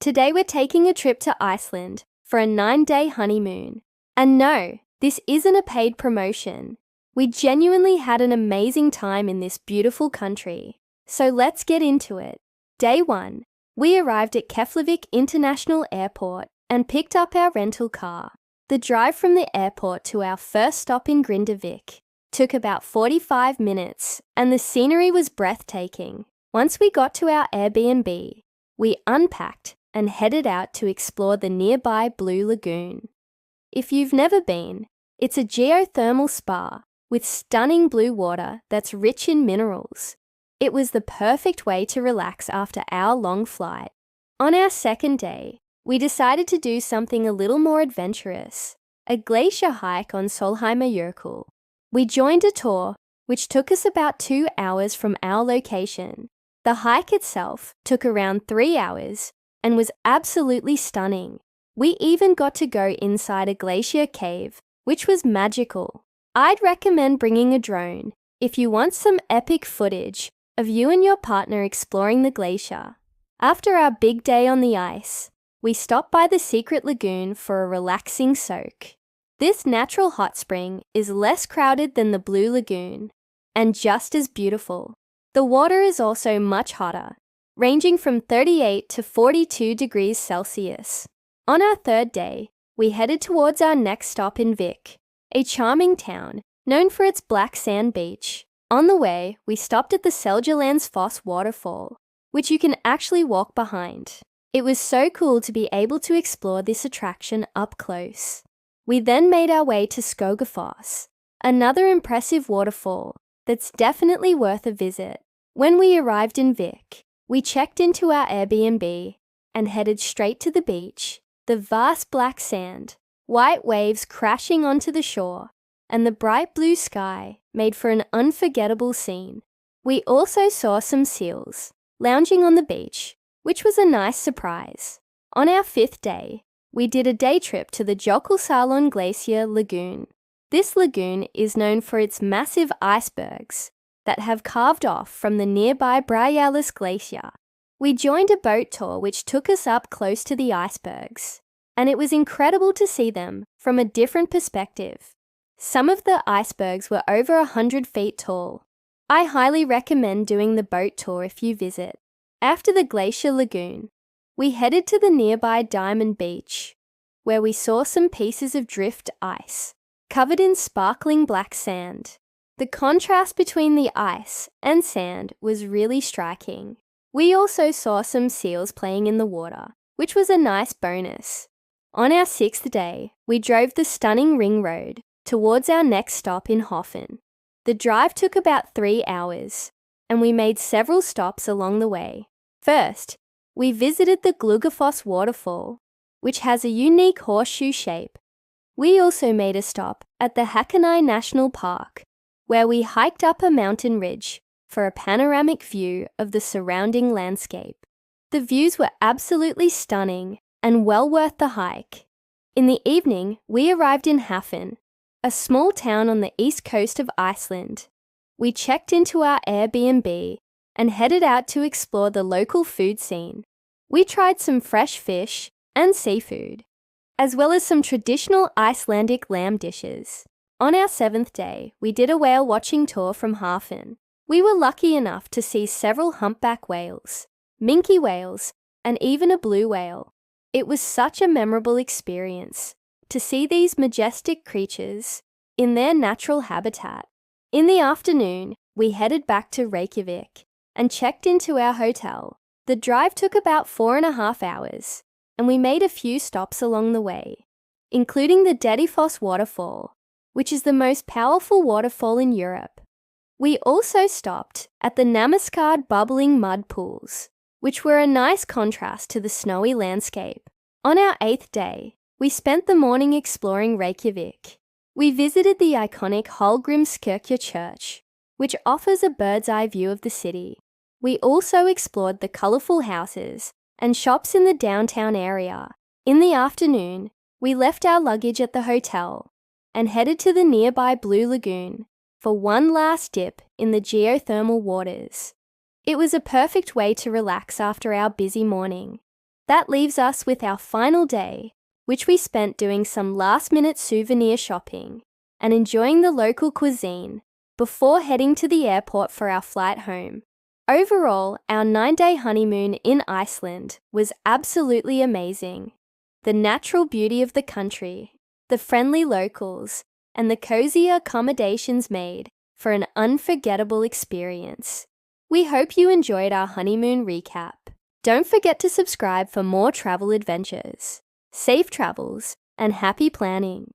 Today we're taking a trip to Iceland for a 9-day honeymoon. And no, this isn't a paid promotion. We genuinely had an amazing time in this beautiful country. So let's get into it. Day 1. We arrived at Keflavik International Airport and picked up our rental car. The drive from the airport to our first stop in Grindavik took about 45 minutes, and the scenery was breathtaking. Once we got to our Airbnb, we unpacked and headed out to explore the nearby Blue Lagoon. If you've never been, it's a geothermal spa with stunning blue water that's rich in minerals. It was the perfect way to relax after our long flight. On our second day, we decided to do something a little more adventurous, a glacier hike on Solheimer Jökull. We joined a tour which took us about 2 hours from our location. The hike itself took around 3 hours and was absolutely stunning. We even got to go inside a glacier cave, which was magical. I'd recommend bringing a drone if you want some epic footage of you and your partner exploring the glacier. After our big day on the ice, we stopped by the secret lagoon for a relaxing soak. This natural hot spring is less crowded than the Blue Lagoon and just as beautiful. The water is also much hotter, ranging from 38 to 42 degrees Celsius. On our third day, we headed towards our next stop in Vik, a charming town known for its black sand beach. On the way, we stopped at the Seljalandsfoss waterfall, which you can actually walk behind. It was so cool to be able to explore this attraction up close. We then made our way to Skogafoss, another impressive waterfall that's definitely worth a visit. When we arrived in Vik, we checked into our Airbnb and headed straight to the beach. The vast black sand, white waves crashing onto the shore, and the bright blue sky made for an unforgettable scene. We also saw some seals lounging on the beach, which was a nice surprise. On our 5th day, we did a day trip to the Jökulsárlón Glacier Lagoon. This lagoon is known for its massive icebergs that have carved off from the nearby Bræjalis Glacier. We joined a boat tour which took us up close to the icebergs, and it was incredible to see them from a different perspective. Some of the icebergs were over 100 feet tall. I highly recommend doing the boat tour if you visit. After the Glacier Lagoon, we headed to the nearby Diamond Beach, where we saw some pieces of drift ice, covered in sparkling black sand. The contrast between the ice and sand was really striking. We also saw some seals playing in the water, which was a nice bonus. On our 6th day, we drove the stunning ring road towards our next stop in Hoffen. The drive took about 3 hours, and we made several stops along the way. First, we visited the Gluggafoss waterfall, which has a unique horseshoe shape. We also made a stop at the Hakanai National Park, where we hiked up a mountain ridge for a panoramic view of the surrounding landscape. The views were absolutely stunning and well worth the hike. In the evening, we arrived in Hafn, a small town on the east coast of Iceland. We checked into our Airbnb and headed out to explore the local food scene. We tried some fresh fish and seafood, as well as some traditional Icelandic lamb dishes. On our 7th day, we did a whale watching tour from Hafn. We were lucky enough to see several humpback whales, minke whales, and even a blue whale. It was such a memorable experience to see these majestic creatures in their natural habitat. In the afternoon, we headed back to Reykjavik and checked into our hotel. The drive took about 4.5 hours, and we made a few stops along the way, including the Dedifoss waterfall, which is the most powerful waterfall in Europe. We also stopped at the Namaskard bubbling mud pools, which were a nice contrast to the snowy landscape. On our 8th day, we spent the morning exploring Reykjavik. We visited the iconic Hallgrímskirkja church, which offers a bird's-eye view of the city. We also explored the colourful houses and shops in the downtown area. In the afternoon, we left our luggage at the hotel and headed to the nearby Blue Lagoon for one last dip in the geothermal waters. It was a perfect way to relax after our busy morning. That leaves us with our final day, which we spent doing some last-minute souvenir shopping and enjoying the local cuisine before heading to the airport for our flight home. Overall, our 9-day honeymoon in Iceland was absolutely amazing. The natural beauty of the country, the friendly locals, and the cozy accommodations made for an unforgettable experience. We hope you enjoyed our honeymoon recap. Don't forget to subscribe for more travel adventures. Safe travels and happy planning!